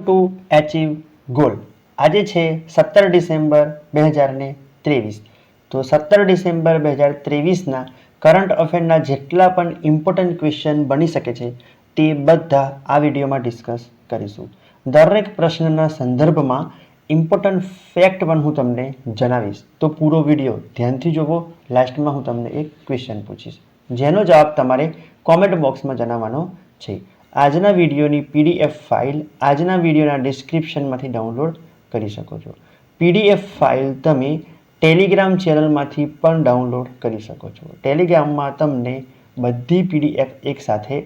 Two achieve goal. આજે છે 17 December 2023. તો 17 ડિસેમ્બર 2023ના કરંટ અફેરના જેટલા પણ ઇમ્પોર્ટન્ટ ક્વેશ્ચન બની શકે છે તે બધા આ વિડીયોમાં ડિસ્કસ કરીશું. દરેક પ્રશ્નના સંદર્ભમાં ઇમ્પોર્ટન્ટ ફેક્ટ પણ હું તમને જણાવીશ. તો પૂરો વિડીયો ધ્યાનથી જોવો. લાસ્ટમાં હું તમને એક ક્વેશ્ચન પૂછીશ જેનો જવાબ તમારે કોમેન્ટ બોક્સમાં જણાવવાનો છે. આજના વિડીયોની પીડીએફ ફાઇલ આજના વિડીયોના ડિસ્ક્રિપ્શનમાંથી ડાઉનલોડ કરી શકો છો. પીડીએફ ફાઇલ તમે ટેલિગ્રામ ચેનલમાંથી પણ ડાઉનલોડ કરી શકો છો. ટેલિગ્રામમાં તમને બધી પીડીએફ એકસાથે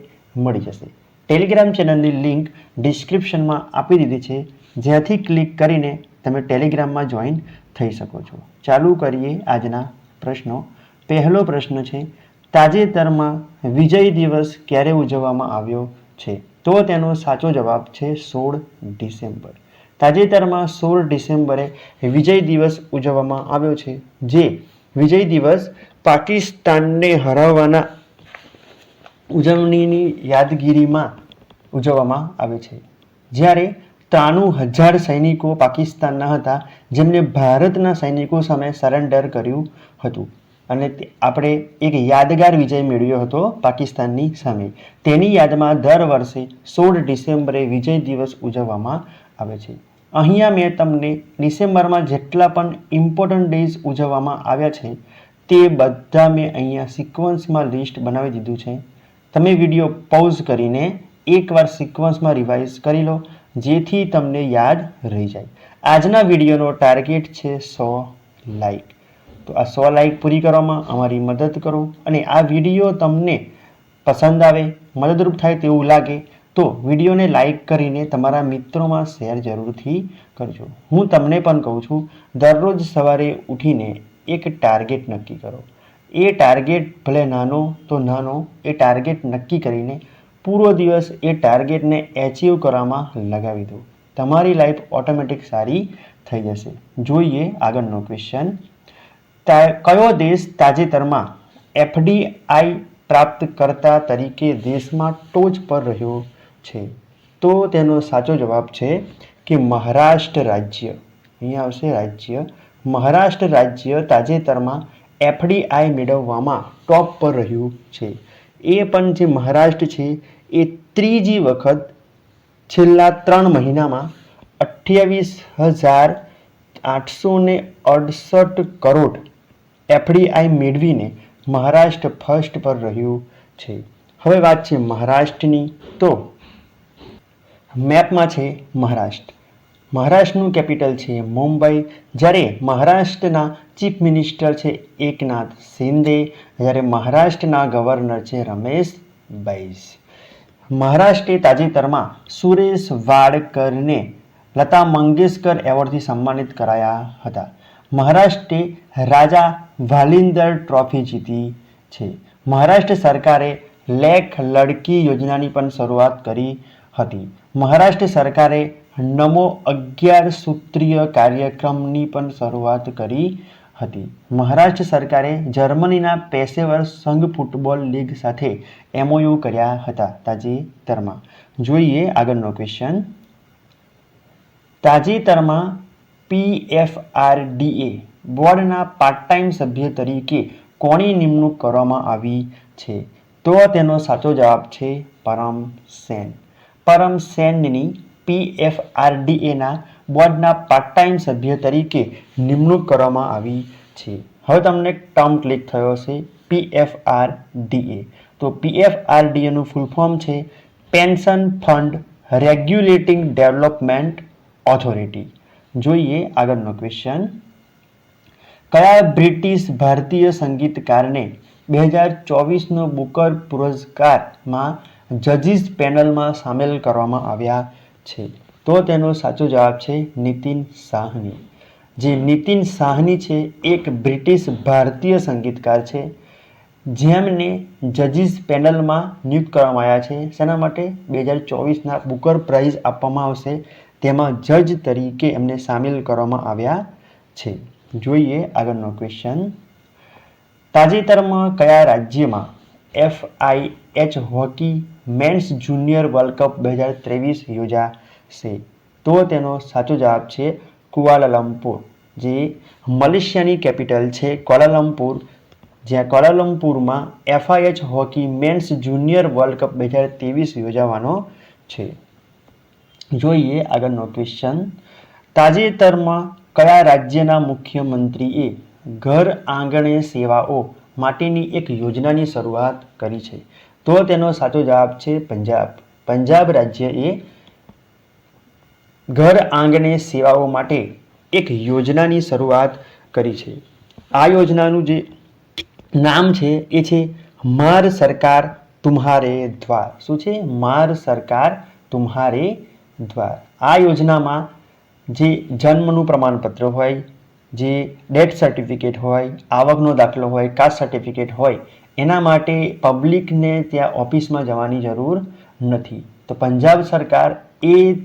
મળી જશે. ટેલિગ્રામ ચેનલની લિંક ડિસ્ક્રિપ્શનમાં આપી દીધી છે, જ્યાંથી ક્લિક કરીને તમે ટેલિગ્રામમાં જોઈન થઈ શકો છો. ચાલુ કરીએ આજના પ્રશ્નો. પહેલો પ્રશ્ન છે, તાજેતરમાં વિજય દિવસ ક્યારે ઉજવવામાં આવ્યો છે? તો તેનો સાચો જવાબ છે 16 ડિસેમ્બર. તાજેતરમાં 16 ડિસેમ્બરે વિજય દિવસ ઉજવવામાં આવ્યો છે. જે વિજય દિવસ પાકિસ્તાનને હરાવવાના ઉજવણીની યાદગીરીમાં ઉજવવામાં આવે છે. જ્યારે 93,000 સૈનિકો પાકિસ્તાનના હતા જેમને ભારતના સૈનિકો સામે સરેન્ડર કર્યું હતું અને આપણે એક યાદગાર વિજય મેળવ્યો હતો પાકિસ્તાનની સામે. તેની યાદમાં દર વર્ષે 16 ડિસેમ્બરે વિજય દિવસ ઉજવવામાં આવે છે. અહીંયા મેં તમને ડિસેમ્બરમાં જેટલા પણ ઇમ્પોર્ટન્ટ ડેઝ ઉજવવામાં આવ્યા છે તે બધા મેં અહીંયા સિક્વન્સમાં લિસ્ટ બનાવી દીધું છે. તમે વિડીયો પોઝ કરીને એકવાર સિક્વન્સમાં રિવાઇઝ કરી લો, જેથી તમને યાદ રહી જાય. આજના વિડીયોનો ટાર્ગેટ છે 100 લાઇક. તો આ 100 લાઇક પૂરી કરવામાં અમારી મદદ કરો અને આ વિડીયો તમને પસંદ આવે, મદદરૂપ થાય તેવું લાગે તો વિડીયોને લાઇક કરીને તમારા મિત્રોમાં શેર જરૂરથી કરજો. હું તમને પણ કહું છું, દરરોજ સવારે ઉઠીને એક ટાર્ગેટ નક્કી કરો. એ ટાર્ગેટ ભલે નાનો તો નાનો, એ ટાર્ગેટ નક્કી કરીને પૂરો દિવસ એ ટાર્ગેટને એચીવ કરવામાં લગાવી દો. તમારી લાઈફ ઓટોમેટિક સારી થઈ જશે. જોઈએ આગળનો ક્વેશ્ચન. કયો દેશ તાજેતરમાં એફડીઆઈ પ્રાપ્તકર્તા તરીકે દેશમાં ટોચ પર રહ્યો છે? તો તેનો સાચો જવાબ છે કે મહારાષ્ટ્ર રાજ્ય. અહીંયા આવશે રાજ્ય. મહારાષ્ટ્ર રાજ્ય તાજેતરમાં એફડીઆઈ મેળવવામાં ટોપ પર રહ્યું છે. એ પણ જે મહારાષ્ટ્ર છે એ ત્રીજી વખત છેલ્લા 3 મહિનામાં 28,868 કરોડ એફડીઆઈ મેળવીને મહારાષ્ટ્ર ફર્સ્ટ પર રહ્યું છે. હવે વાત છે મહારાષ્ટ્રની. તો મેપમાં છે મહારાષ્ટ્ર. મહારાષ્ટ્રનું કેપિટલ છે મુંબઈ. જ્યારે મહારાષ્ટ્રના ચીફ મિનિસ્ટર છે એકનાથ શિંદે, જ્યારે મહારાષ્ટ્રના ગવર્નર છે રમેશ બૈસ. મહારાષ્ટ્રે તાજેતરમાં સુરેશ વાડકરને લતા મંગેશકર એવોર્ડથી સન્માનિત કરાયા હતા. મહારાષ્ટ્રે રાજા ભાલિંદર ટ્રોફી જીતી છે. મહારાષ્ટ્ર સરકારે લેખ લડકી યોજનાની પણ શરૂઆત કરી હતી. મહારાષ્ટ્ર સરકારે નમો 11 સૂત્રીય કાર્યક્રમની પણ શરૂઆત કરી હતી. મહારાષ્ટ્ર સરકારે જર્મનીના પેશેવર સંઘ ફૂટબોલ લીગ સાથે એમઓયુ કર્યા હતા તાજેતરમાં. જોઈએ આગળનો ક્વેશ્ચન. તાજેતરમાં પીએફઆરડીએ બોર્ડના પાર્ટ ટાઈમ સભ્ય તરીકે કોની નિમણૂક કરવામાં આવી છે? તો તેનો સાચો જવાબ છે પરમ સેન. પરમ સેનની પીએફઆરડીએના બોર્ડના પાર્ટ ટાઈમ સભ્ય તરીકે નિમણૂક કરવામાં આવી છે. હવે તમને એક ટર્મ ક્લિક થયો હશે પીએફઆરડીએ. તો પીએફઆરડીએનું ફૂલ ફોર્મ છે pension fund regulating development authority. જોઈએ આગળનો ક્વેશ્ચન. કયા બ્રિટિશ ભારતીય સંગીતકારને 2024નો બુકર પુરસ્કારમાં જજીસ પેનલમાં સામેલ કરવામાં આવ્યા છે? તો તેનો સાચો જવાબ છે નીતિન સાહની. જે નીતિન સાહની છે એક બ્રિટિશ ભારતીય સંગીતકાર છે જેમને જજીસ પેનલમાં નિયુક્ત કરવામાં આવ્યા છે. શેના માટે? 2024ના બુકર પ્રાઇઝ આપવામાં આવશે તેમાં જજ તરીકે એમને સામેલ કરવામાં આવ્યા છે. જોઈએ આગળનો ક્વેશ્ચન. તાજેતરમાં કયા રાજ્યમાં FIH hockey men's junior world cup 2023 યોજાશે? તો તેનો સાચો જવાબ છે કુઆલાલંપુર, જે મલેશિયાની કેપિટલ છે કોલાલંપુર, જ્યાં કોલાલંપુરમાં FIH hockey men's junior world cup 2023 યોજાવાનો છે. જોઈએ આગળનો ક્વેશ્ચન. તાજેતરમાં કયા રાજ્યના મુખ્યમંત્રીએ ઘર આંગણે સેવાઓ માટેની એક યોજનાની શરૂઆત કરી છે? તો તેનો સાચો જવાબ છે પંજાબ. પંજાબ રાજ્યએ ઘર આંગણે સેવાઓ માટે એક યોજનાની શરૂઆત કરી છે. આ યોજનાનું જે નામ છે એ છે માર સરકાર તુમ્હારે દ્વાર. શું છે? માર સરકાર તુમ્હારે દ્વાર. આ યોજનામાં જે જન્મનું પ્રમાણપત્ર હોય, જે ડેથ સર્ટિફિકેટ હોય, આવકનો દાખલો હોય, કાસ્ટ સર્ટિફિકેટ હોય, એના માટે પબ્લિકને ત્યાં ઓફિસમાં જવાની જરૂર નથી. તો પંજાબ સરકાર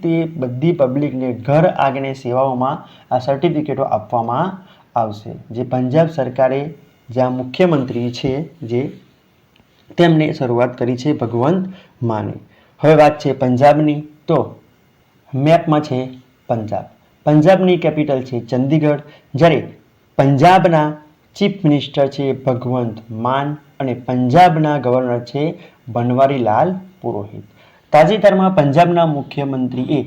તે બધી પબ્લિકને ઘર આંગણે સેવાઓમાં આ સર્ટિફિકેટો આપવામાં આવશે. જે પંજાબ સરકારે જ્યાં મુખ્યમંત્રી છે જે તેમને શરૂઆત કરી છે ભગવંત માને. હવે વાત છે પંજાબની, તો મેપમાં છે પંજાબ. પંજાબની કેપિટલ છે ચંદીગઢ, જ્યારે પંજાબના ચીફ મિનિસ્ટર છે ભગવંત માન અને પંજાબના ગવર્નર છે બનવારીલાલ પુરોહિત. તાજેતરમાં પંજાબના મુખ્યમંત્રીએ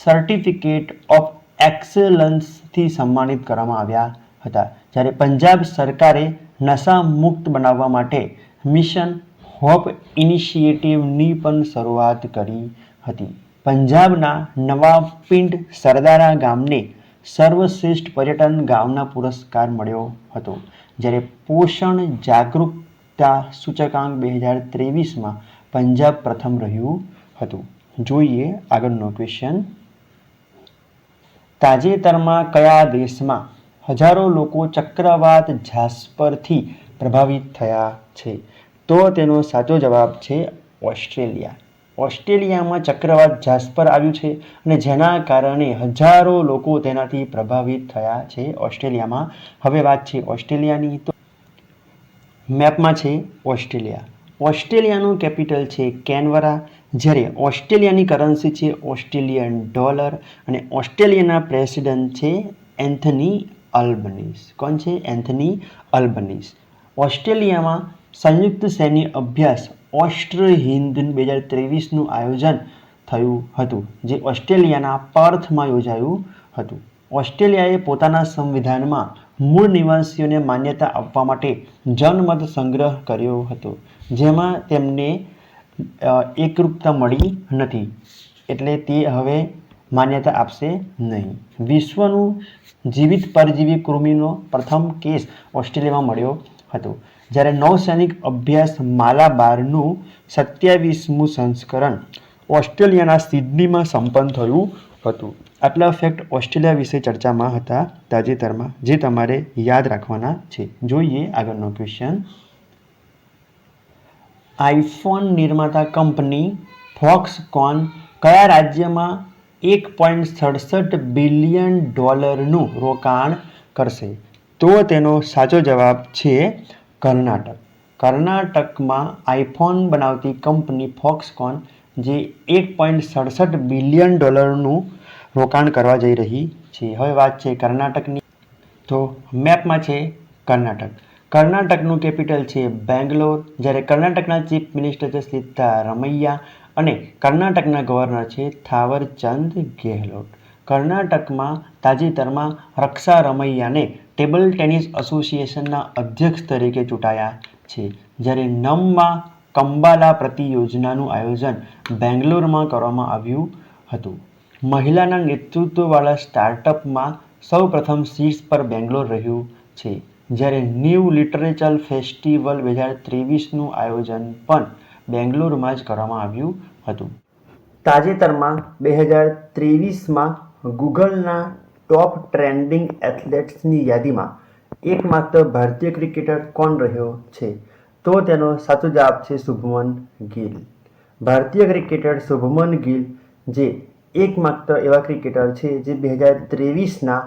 સર્ટિફિકેટ ઓફ એક્સલન્સથી સન્માનિત કરવામાં આવ્યા હતા, જ્યારે પંજાબ સરકારે નશા મુક્ત બનાવવા માટે મિશન હોપ ઇનિશિયેટિવની પણ શરૂઆત કરી હતી. પંજાબના નવાપિંડ સરદારા ગામને સર્વશ્રેષ્ઠ પર્યટન ગામના પુરસ્કાર મળ્યો હતો, જ્યારે પોષણ જાગરૂકતા સૂચકાંક 2023માં પંજાબ પ્રથમ રહ્યું હતું. જોઈએ આગળનો ક્વેશ્ચન. તાજેતરમાં કયા દેશમાં હજારો લોકો ચક્રવાત જાસ્પરથી પ્રભાવિત થયા છે? તો તેનો સાચો જવાબ છે ઓસ્ટ્રેલિયા. ઓસ્ટ્રેલિયામાં ચક્રવાત જાસ્પર આવ્યું છે અને જેના કારણે હજારો લોકો તેનાથી પ્રભાવિત થયા છે ઓસ્ટ્રેલિયામાં. હવે વાત છે ઓસ્ટ્રેલિયાની, તો મેપમાં છે ઓસ્ટ્રેલિયા. ઓસ્ટ્રેલિયાનું કેપિટલ છે કેનબરા, જ્યારે ઓસ્ટ્રેલિયાની કરન્સી છે ઓસ્ટ્રેલિયન ડોલર અને ઓસ્ટ્રેલિયાના પ્રેસિડેન્ટ છે એન્થની અલ્બનીઝ. કોણ છે? એન્થની અલ્બનીઝ. ઓસ્ટ્રેલિયામાં સંયુક્ત સૈન્ય અભ્યાસ ઓસ્ટ્ર હિન્દ 2023નું આયોજન થયું હતું, જે ઓસ્ટ્રેલિયાના પર્થમાં યોજાયું હતું. ઓસ્ટ્રેલિયાએ પોતાના સંવિધાનમાં મૂળ નિવાસીઓને માન્યતા આપવા માટે જનમત સંગ્રહ કર્યો હતો, જેમાં તેમને એકરૂપતા મળી નથી, એટલે તે હવે માન્યતા આપશે નહીં. વિશ્વનું જીવિત પરજીવી કૃમિનો પ્રથમ કેસ ઓસ્ટ્રેલિયામાં મળ્યો હતો, જ્યારે નૌસૈનિક અભ્યાસ માલાબારનું 27મું સંસ્કરણ ઓસ્ટ્રેલિયાના સિડનીમાં સંપન્ન થયું હતું. આટલા ફેક્ટ ઓસ્ટ્રેલિયા વિશે ચર્ચામાં હતા તાજેતરમાં, જે તમારે યાદ રાખવાના છે. જોઈએ આગળનો ક્વેશ્ચન. આઈફોન નિર્માતા કંપની ફોક્સકોન કયા રાજ્યમાં $1.67 બિલિયન રોકાણ કરશે? તો તેનો સાચો જવાબ છે કર્ણાટક. કર્ણાટકમાં આઈફોન બનાવતી કંપની ફોક્સકોન જે $1.67 બિલિયન રોકાણ કરવા જઈ રહી છે. હવે વાત છે કર્ણાટકની, તો મેપમાં છે કર્ણાટક. કર્ણાટકનું કેપિટલ છે બેંગ્લોર, જ્યારે કર્ણાટકના ચીફ મિનિસ્ટર છે સિદ્ધારમૈયા અને કર્ણાટકના ગવર્નર છે થાવરચંદ ગેહલોત. કર્ણાટકમાં તાજેતરમાં રક્ષા રમૈયાને ટેબલ ટેનિસ એસોસિએશનના અધ્યક્ષ તરીકે ચૂંટાયા છે, જ્યારે નમમાં કંબાલા પ્રતિ યોજનાનું આયોજન બેંગ્લોરમાં કરવામાં આવ્યું હતું. મહિલાના નેતૃત્વવાળા સ્ટાર્ટઅપમાં સૌ પ્રથમ શીર્ષ પર બેંગ્લોર રહ્યું છે, જ્યારે ન્યૂ લિટરેચર ફેસ્ટિવલ 2023નું આયોજન પણ બેંગ્લોરમાં જ કરવામાં આવ્યું હતું. તાજેતરમાં 2023માં ગૂગલના ટોપ ટ્રેન્ડિંગ એથ્લેટ્સની યાદીમાં એકમાત્ર ભારતીય ક્રિકેટર કોણ રહ્યો છે? તો તેનો સાચો જવાબ છે શુભમન ગિલ. ભારતીય ક્રિકેટર શુભમન ગિલ જે એકમાત્ર એવા ક્રિકેટર છે જે 2023ના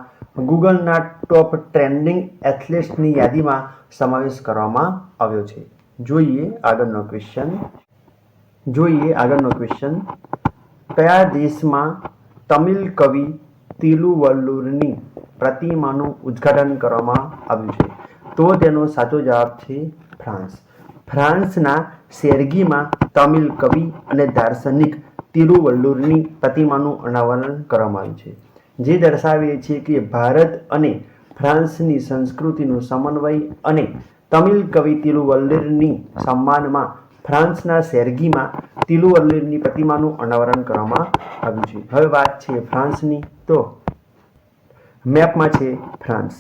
ગૂગલના ટોપ ટ્રેન્ડિંગ એથ્લેટ્સની યાદીમાં સમાવેશ કરવામાં આવ્યો છે. જોઈએ આગળનો ક્વેશ્ચન. કયા દેશમાં તમિલ કવિ તિરુવલ્લુરની પ્રતિમાનું ઉદ્ઘાટન કરવામાં આવ્યું છે? તો તેનો સાચો જવાબ છે ફ્રાન્સ. ફ્રાન્સના સેર્ગીમાં તમિલ કવિ અને દાર્શનિક તિરુવલ્લુરની પ્રતિમાનું અનાવરણ કરવામાં આવ્યું છે, જે દર્શાવે છે કે ભારત અને ફ્રાન્સની સંસ્કૃતિનું સમન્વય અને તમિલ કવિ તિરુવલ્લુરની સન્માનમાં ફ્રાન્સના સેર્ગીમાં તિરુવલ્લુરની પ્રતિમાનું અનાવરણ કરવામાં આવ્યું છે. હવે વાત છે ફ્રાન્સની, તો મેપમાં છે ફ્રાન્સ.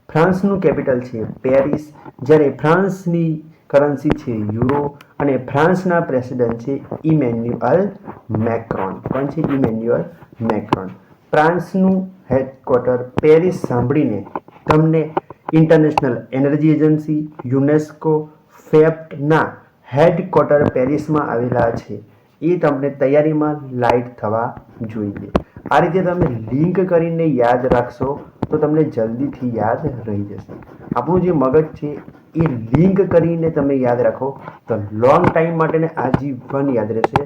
ફ્રાન્સનું કેપિટલ છે પેરિસ, જ્યારે ફ્રાન્સની કરન્સી છે યુરો અને ફ્રાન્સના પ્રેસિડેન્ટ છે ઇમેન્યુઅલ મેક્રોન. કોણ છે? Emmanuel Macron. ફ્રાન્સનું હેડક્વાર્ટર પેરિસ સાંભળીને તમને ઇન્ટરનેશનલ એનર્જી એજન્સી યુનેસ્કો ફેપ્ટના હેડક્વાર્ટર પેરિસમાં આવેલા છે એ તમને તૈયારીમાં લાઇટ થવા જોઈએ. આ રીતે તમે લિંક કરીને યાદ રાખશો તો તમને જલ્દીથી યાદ રહી જશે. આપણું જે મગજ છે એ લિંક કરીને તમે યાદ રાખો તો લોંગ ટાઈમ માટે ને આજીવન યાદ રહેશે.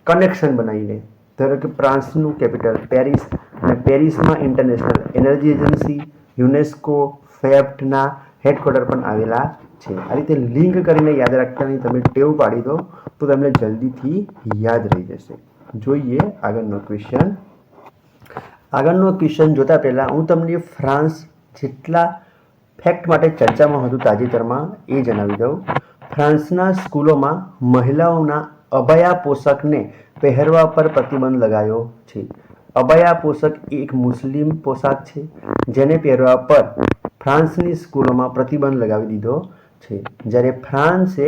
કનેક્શન બનાવીને, ધારો કે ફ્રાન્સનું કેપિટલ પેરિસ અને પેરિસમાં ઇન્ટરનેશનલ એનર્જી એજન્સી યુનેસ્કો ફેપ્ટના હેડક્વાર્ટર પણ આવેલા છે. આ રીતે લિંક કરીને યાદ રાખવાની તમે ટેવ પાડી દો તો તમને જલ્દીથી યાદ રહી જશે. જોઈએ આગળનો ક્વેશ્ચન. આગળનો ક્વેશ્ચન જોતા પહેલાં હું તમને ફ્રાન્સ જેટલા ફેક્ટ માટે ચર્ચામાં હતું તાજેતરમાં એ જણાવી દઉં. ફ્રાન્સના સ્કૂલોમાં મહિલાઓના અબયા પોશાકને પહેરવા પર પ્રતિબંધ લગાવ્યો છે. અબયા પોશાક એક મુસ્લિમ પોશાક છે જેને પહેરવા પર ફ્રાન્સની સ્કૂલોમાં પ્રતિબંધ લગાવી દીધો છે. જ્યારે ફ્રાન્સે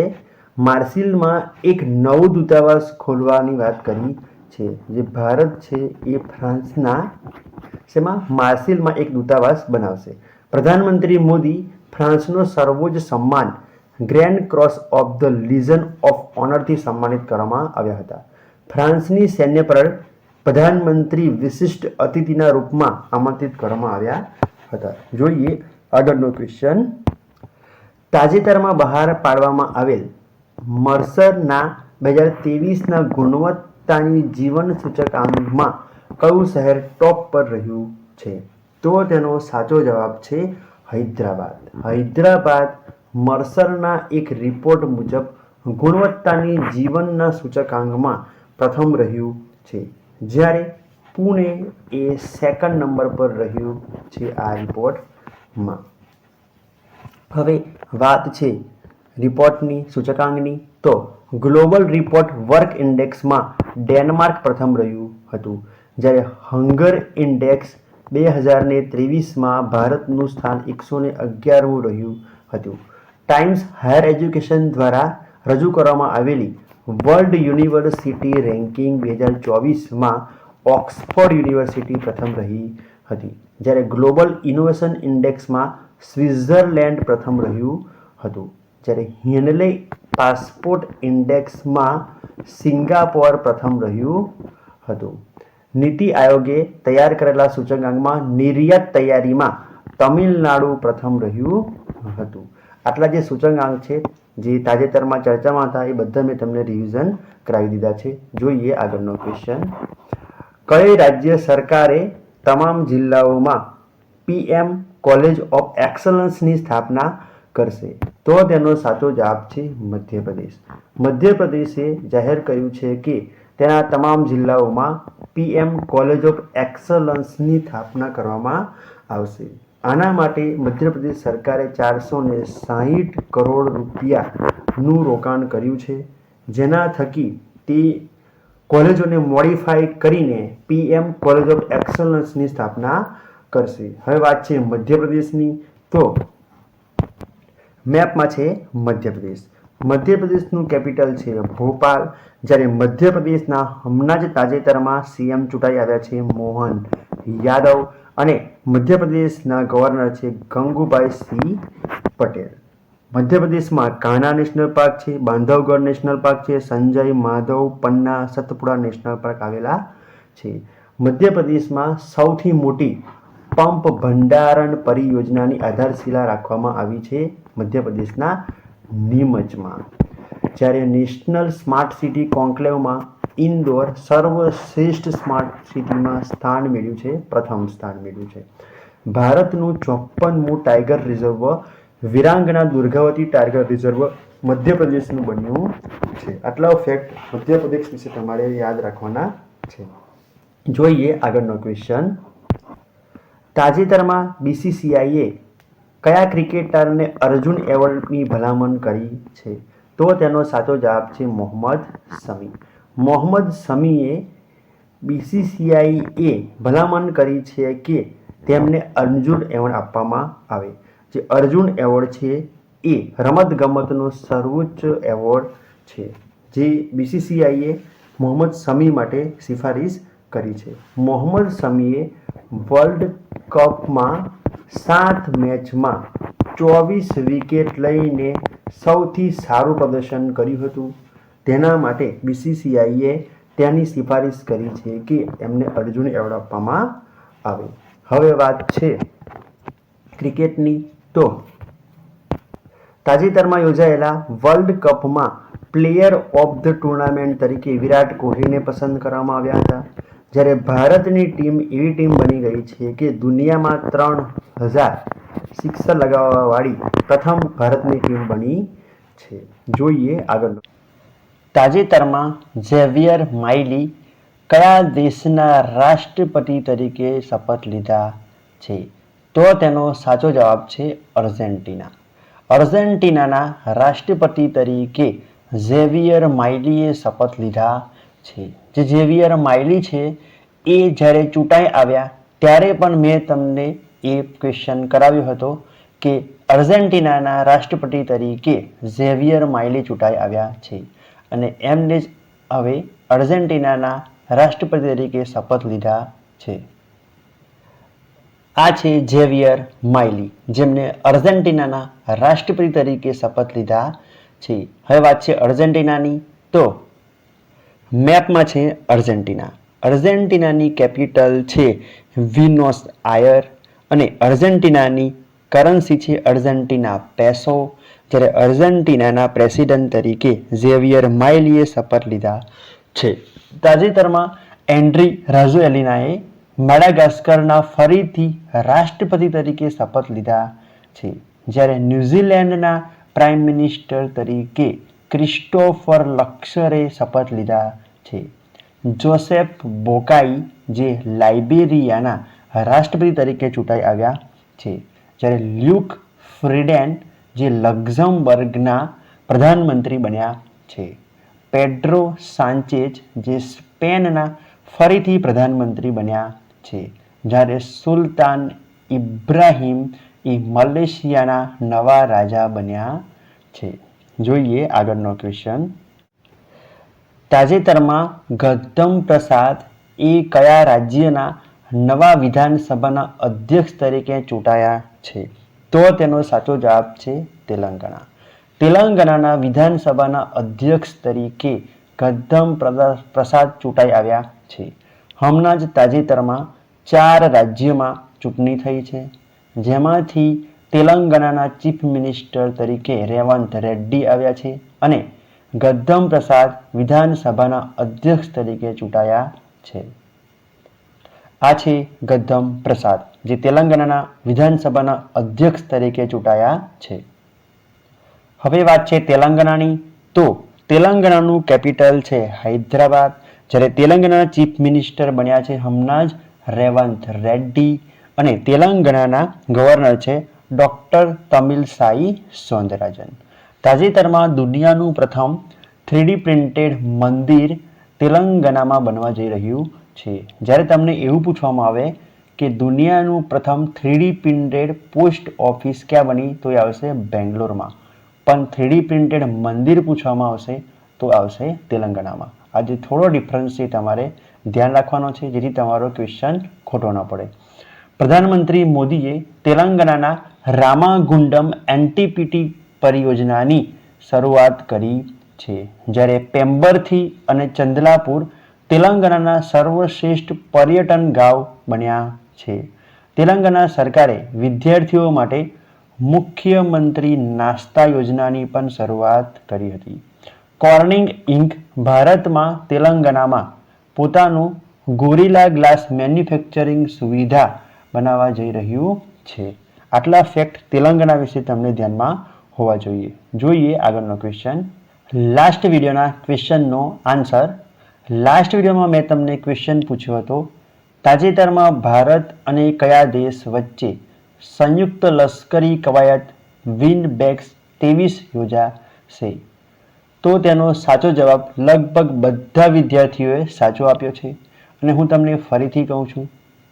માર્સિલમાં એક નવું દૂતાવાસ ખોલવાની વાત કરી છે. જે ભારત છે એ ફ્રાન્સના શેમાં માર્સિલમાં એક દૂતાવાસ બનાવશે. પ્રધાનમંત્રી મોદી ફ્રાન્સનો સર્વોચ્ચ સન્માન grand cross of the legion of ઓનરથી સન્માનિત કરવામાં આવ્યા હતા. ફ્રાન્સની સૈન્ય પર પ્રધાનમંત્રી વિશિષ્ટ અતિથિના રૂપમાં આમંત્રિત કરવામાં આવ્યા હતા. જોઈએ આગળનો ક્વેશ્ચન. તાજેતરમાં બહાર પાડવામાં આવેલ મર્સરના 2023ના ગુણવત્તાની જીવન સૂચકાંકમાં કયું શહેર ટોપ પર રહ્યું છે? તો તેનો સાચો જવાબ છે હૈદરાબાદ. હૈદરાબાદ મર્સરના એક રિપોર્ટ મુજબ ગુણવત્તાની જીવનના સૂચકાંકમાં પ્રથમ રહ્યું છે, જ્યારે પુણે એ સેકન્ડ નંબર પર રહ્યું છે આ રિપોર્ટમાં. હવે વાત છે રિપોર્ટની સૂચકાંકની, તો ગ્લોબલ રિપોર્ટ વર્ક ઇન્ડેક્સમાં ડેનમાર્ક પ્રથમ રહ્યું હતું, જ્યારે હંગર ઇન્ડેક્સ 2023માં ભારતનું સ્થાન 111મું રહ્યું હતું. ટાઈમ્સ હાયર એજ્યુકેશન દ્વારા રજૂ કરવામાં આવેલી વર્લ્ડ યુનિવર્સિટી રેન્કિંગ 2024માં ઓક્સફોર્ડ યુનિવર્સિટી પ્રથમ રહી હતી, જ્યારે ગ્લોબલ ઇનોવેશન ઇન્ડેક્સમાં સ્વિટ્ઝરલેન્ડ પ્રથમ રહ્યું હતું, જ્યારે હેનલે પાસપોર્ટ ઇન્ડેક્સમાં સિંગાપોર પ્રથમ રહ્યું હતું. નીતિ આયોગે તૈયાર કરેલા સૂચકાંકમાં નિર્યાત તૈયારીમાં તમિલનાડુ પ્રથમ રહ્યું હતું. આટલા જે સૂચકાંક છે જે તાજેતરમાં ચર્ચામાં હતા એ બધા મેં તમને રિવિઝન કરાવી દીધા છે. જોઈએ આગળનો ક્વેશ્ચન. કઈ રાજ્ય સરકારે તમામ જિલ્લાઓમાં PM કોલેજ ઓફ એક્સલન્સની સ્થાપના કરશે? તો તેનો સાચો જવાબ છે મધ્યપ્રદેશ. મધ્યપ્રદેશે જાહેર કર્યું છે કે તેના તમામ જિલ્લાઓમાં PM કોલેજ ઓફ એક્સલન્સની સ્થાપના કરવામાં આવશે. આના માટે મધ્યપ્રદેશ સરકારે 460 કરોડ રૂપિયાનું રોકાણ કર્યું છે, જેના થકી તે કોલેજોને મોડિફાઈ કરીને PM કોલેજ ઓફ એક્સલન્સની સ્થાપના કરશે. હવે વાત છે મધ્યપ્રદેશની, તો મેપમાં છે મધ્યપ્રદેશ. મધ્યપ્રદેશનું કેપિટલ છે ભોપાલ, જ્યારે મધ્યપ્રદેશના હમણાં જ તાજેતરમાં CM ચૂંટાઈ આવ્યા છે મોહન યાદવ, અને મધ્યપ્રદેશના ગવર્નર છે ગંગુભાઈ સિંહ પટેલ. મધ્યપ્રદેશમાં કાન્હા નેશનલ પાર્ક છે, બાંધવગઢ નેશનલ પાર્ક છે, સંજય માધવ પન્ના સતપુડા નેશનલ પાર્ક આવેલા છે. મધ્યપ્રદેશમાં સૌથી મોટી પંપ ભંડારણ પરિયોજનાની આધારશિલા રાખવામાં આવી છે મધ્યપ્રદેશના નીમચમાં. જ્યારે નેશનલ સ્માર્ટ સિટી કોન્ક્લેવમાં ઇન્દોર સર્વશ્રેષ્ઠ સ્માર્ટ સિટીમાં સ્થાન મેળવ્યું છે, પ્રથમ સ્થાન મેળવ્યું છે. ભારતનું 54મું tiger reserve Virangana Durgavati tiger reserve મધ્યપ્રદેશનું બન્યું છે. આટલા ફેક્ટ મધ્યપ્રદેશ વિશે તમારે યાદ રાખવાના છે. જોઈએ આગળનો ક્વેશ્ચન. તાજેતરમાં બીસીસીઆઈએ કયા ક્રિકેટરને અર્જુન એવોર્ડની ભલામણ કરી છે? તો તેનો સાચો જવાબ છે મોહમ્મદ શમી. મોહમ્મદ શમીએ બીસીસીઆઈએ ભલામણ કરી છે કે તેમને અર્જુન એવોર્ડ આપવામાં આવે. જે અર્જુન એવોર્ડ છે એ રમતગમતનો સર્વોચ્ચ એવોર્ડ છે, જે બીસીસીઆઈએ મોહમ્મદ શમી માટે સિફારિશ કરી છે. મોહમ્મદ શમીએ વર્લ્ડ કપમાં 7 મેચમાં 24 વિકેટ લઈને સૌથી સારું પ્રદર્શન કર્યું હતું. તેના માટે બીસીસીઆઈએ તેની સિફારિશ કરી છે કે એમને અર્જુન એવોર્ડ આપવામાં આવે. હવે વાત છે ક્રિકેટની. તો તાજેતરમાં યોજાયેલા વર્લ્ડ કપમાં પ્લેયર ઓફ ધ ટુર્નામેન્ટ તરીકે વિરાટ કોહલીને પસંદ કરવામાં આવ્યા હતા. જ્યારે ભારતની ટીમ એવી ટીમ બની ગઈ છે કે દુનિયામાં 3000 સિક્સર લગાવવાવાળી પ્રથમ ભારતની ટીમ બની છે. જોઈએ આગળ. તાજેતરમાં ઝેવિયર માઇલી કયા દેશના રાષ્ટ્રપતિ તરીકે શપથ લીધા છે? તો તેનો સાચો જવાબ છે અર્જેન્ટિના. અર્જેન્ટિનાના રાષ્ટ્રપતિ તરીકે ઝેવિયર માઇલીએ શપથ લીધા છે. જે ઝેવિયર માઇલી છે એ જ્યારે ચૂંટાઈ આવ્યા ત્યારે પણ મેં તમને એ ક્વેશ્ચન કરાવ્યો હતો કે અર્જેન્ટિનાના રાષ્ટ્રપતિ તરીકે ઝેવિયર માઇલી ચૂંટાઈ આવ્યા છે અને એમને જ હવે અર્જેન્ટિનાના રાષ્ટ્રપતિ તરીકે શપથ લીધા છે. આ છે ઝેવિયર માઇલી, જેમને અર્જેન્ટિનાના રાષ્ટ્રપતિ તરીકે શપથ લીધા છે. હવે વાત છે અર્જેન્ટિનાની. તો મેપમાં છે અર્જેન્ટિના. અર્જેન્ટિનાની કેપિટલ છે વિનોસ આયર અને અર્જેન્ટિનાની કરન્સી છે અર્જેન્ટિના પેસો. જ્યારે અર્જેન્ટિનાના પ્રેસિડેન્ટ તરીકે ઝેવિયર માઇલીએ શપથ લીધા છે. તાજેતરમાં એન્ડ્રી રાજોએલિનાએ મેડાગાસ્કરના ફરીથી રાષ્ટ્રપતિ તરીકે શપથ લીધા છે. જ્યારે ન્યૂઝીલેન્ડના પ્રાઇમ મિનિસ્ટર તરીકે ક્રિસ્ટોફર લક્સરે શપથ લીધા છે. જોસેફ બોકાઈ જે લાઇબેરિયાના રાષ્ટ્રપતિ તરીકે ચૂંટાઈ આવ્યા છે. જ્યારે લ્યુક ફ્રીડેન જે લક્ઝમબર્ગના પ્રધાનમંત્રી બન્યા છે. પેડ્રો સાંચેઝ જે સ્પેનના ફરીથી પ્રધાનમંત્રી બન્યા છે. જ્યારે સુલતાન ઇબ્રાહિમ એ મલેશિયાના નવા રાજા બન્યા છે. જોઈએ આગળનો ક્વેશ્ચન. તાજેતરમાં ગૌતમ પ્રસાદ એ કયા રાજ્યના નવા વિધાનસભાના અધ્યક્ષ તરીકે ચૂંટાયા છે? તો તેનો સાચો જવાબ છે તેલંગાણા. તેલંગાણાના વિધાનસભાના અધ્યક્ષ તરીકે ગૌતમ પ્રસાદ ચૂંટાઈ આવ્યા છે. હમણાં જ તાજેતરમાં 4 રાજ્યોમાં ચૂંટણી થઈ છે, જેમાંથી તેલંગાણાના ચીફ મિનિસ્ટર તરીકે રેવંત રેડ્ડી આવ્યા છે અને ગૌતમ પ્રસાદ વિધાનસભાના અધ્યક્ષ તરીકે ચૂંટાયા છે. આ છે ગૌતમ પ્રસાદ જે તેલંગાણાના વિધાનસભાના અધ્યક્ષ તરીકે ચૂંટાયા છે. હવે વાત છે તેલંગાણાની. તો તેલંગાણાનું કેપિટલ છે હૈદરાબાદ. જ્યારે તેલંગાણાના ચીફ મિનિસ્ટર બન્યા છે હમણાં જ રેવંત રેડ્ડી અને તેલંગાણાના ગવર્નર છે ડૉક્ટર તમિલસાઈ સૌંદરરાજન. તાજેતરમાં દુનિયાનું પ્રથમ 3D પ્રિન્ટેડ મંદિર તેલંગાણામાં બનવા જઈ રહ્યું છે. જ્યારે તમને એવું પૂછવામાં આવે કે દુનિયાનું પ્રથમ 3D પ્રિન્ટેડ પોસ્ટ ઓફિસ ક્યાં બની, તો એ આવશે બેંગ્લોરમાં. પણ 3D પ્રિન્ટેડ મંદિર પૂછવામાં આવશે તો આવશે તેલંગાણામાં. આજે થોડો ડિફરન્સ છે, તમારે ધ્યાન રાખવાનો છે જેથી તમારો ક્વેશ્ચન ખોટો ન પડે. પ્રધાનમંત્રી મોદીએ તેલંગાણાના રામાગુંડમ એનટીપીટી પરિયોજનાની શરૂઆત કરી છે. જ્યારે પેમ્બરથી અને ચંદલાપુર તેલંગાણાના સર્વશ્રેષ્ઠ પર્યટન ગામ બન્યા છે. તેલંગાણા સરકારે વિદ્યાર્થીઓ માટે મુખ્યમંત્રી નાસ્તા યોજનાની પણ શરૂઆત કરી હતી. કોર્નિંગ ઇન્ક ભારતમાં તેલંગાણામાં પોતાનું ગોરિલા ગ્લાસ મેન્યુફેક્ચરિંગ સુવિધા બનાવવા જઈ રહ્યું છે. આટલા ફેક્ટ તેલંગાણા વિશે તમને ધ્યાનમાં હોવા જોઈએ. જોઈએ આગળનો ક્વેશ્ચન. લાસ્ટ વિડીયોના ક્વેશ્ચનનો આન્સર. લાસ્ટ વિડીયોમાં મેં તમને ક્વેશ્ચન પૂછ્યો હતો, તાજેતરમાં ભારત અને કયા દેશ વચ્ચે સંયુક્ત લશ્કરી કવાયત વિન્ડબેક્સ 23 યોજાશે? તો તેનો સાચો જવાબ લગભગ બધા વિદ્યાર્થીઓએ સાચો આપ્યો છે. અને હું તમને ફરીથી કહું છું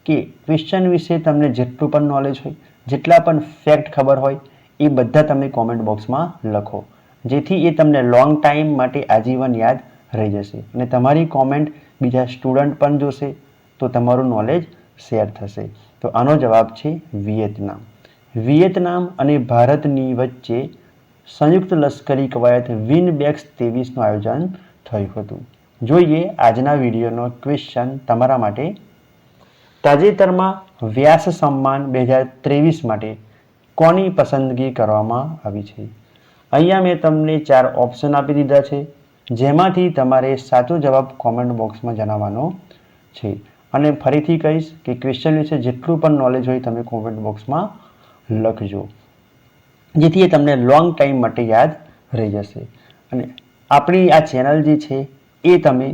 કે ક્વેશ્ચન વિશે તમને જેટલું પણ નોલેજ હોય, જેટલા પણ ફેક્ટ ખબર હોય, એ બધા તમે કોમેન્ટ બોક્સમાં લખો, જેથી એ તમને લોંગ ટાઈમ માટે આજીવન યાદ રહી જશે. અને તમારી કોમેન્ટ બીજા સ્ટુડન્ટ પણ જોશે તો તમારું નોલેજ શેર થશે. તો આનો જવાબ છે વિયેતનામ. વિયેતનામ અને ભારતની વચ્ચે સંયુક્ત લશ્કરી કવાયત વિન્ડબેક્સ 23નું આયોજન થયું હતું. જોઈએ આજના વિડીયોનો ક્વેશ્ચન તમારા માટે. તાજેતરમાં વ્યાસ સન્માન 2023 માટે કોની પસંદગી કરવામાં આવી છે? અહીંયા મેં તમને 4 ઓપ્શન આપી દીધા છે, જેમાંથી તમારે સાચો જવાબ કોમેન્ટ બોક્સમાં જણાવવાનો છે. અને ફરીથી કહીશ કે ક્વેશ્ચન વિશે જેટલું પણ નોલેજ હોય તમે કોમેન્ટ બોક્સમાં લખજો, જેથી એ તમને લોંગ ટાઈમ માટે યાદ રહી જશે. અને આપણી આ ચેનલ જે છે એ તમે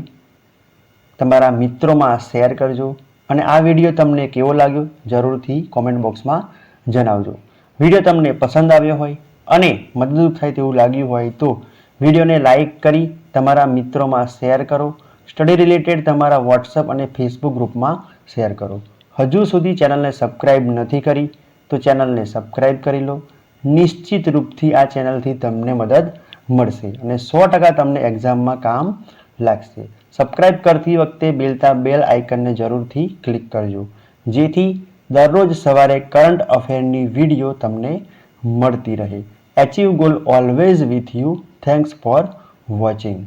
તમારા મિત્રોમાં શેર કરજો. અને આ વિડીયો તમને કેવો લાગ્યો જરૂરથી કોમેન્ટ બોક્સમાં જણાવજો. વિડીયો તમને પસંદ આવ્યો હોય અને મદદરૂપ થાય તેવું લાગ્યું હોય તો વિડીયોને લાઈક કરી તમારા મિત્રોમાં શેર કરો. સ્ટડી રિલેટેડ તમારા વોટ્સઅપ અને ફેસબુક ગ્રુપમાં શેર કરો. હજુ સુધી ચેનલને સબસ્ક્રાઈબ નથી કરી તો ચેનલને સબસ્ક્રાઈબ કરી લો. નિશ્ચિત રૂપથી આ ચેનલથી તમને મદદ મળશે અને 100% તમને એક્ઝામમાં કામ લાગશે. સબસ્ક્રાઈબ કરતી વખતે બેલ આઇકનને જરૂરથી ક્લિક કરજો, જેથી દરરોજ સવારે કરંટ અફેરની વિડીયો તમને મળતી રહે. Achieve goal always with you. Thanks for watching.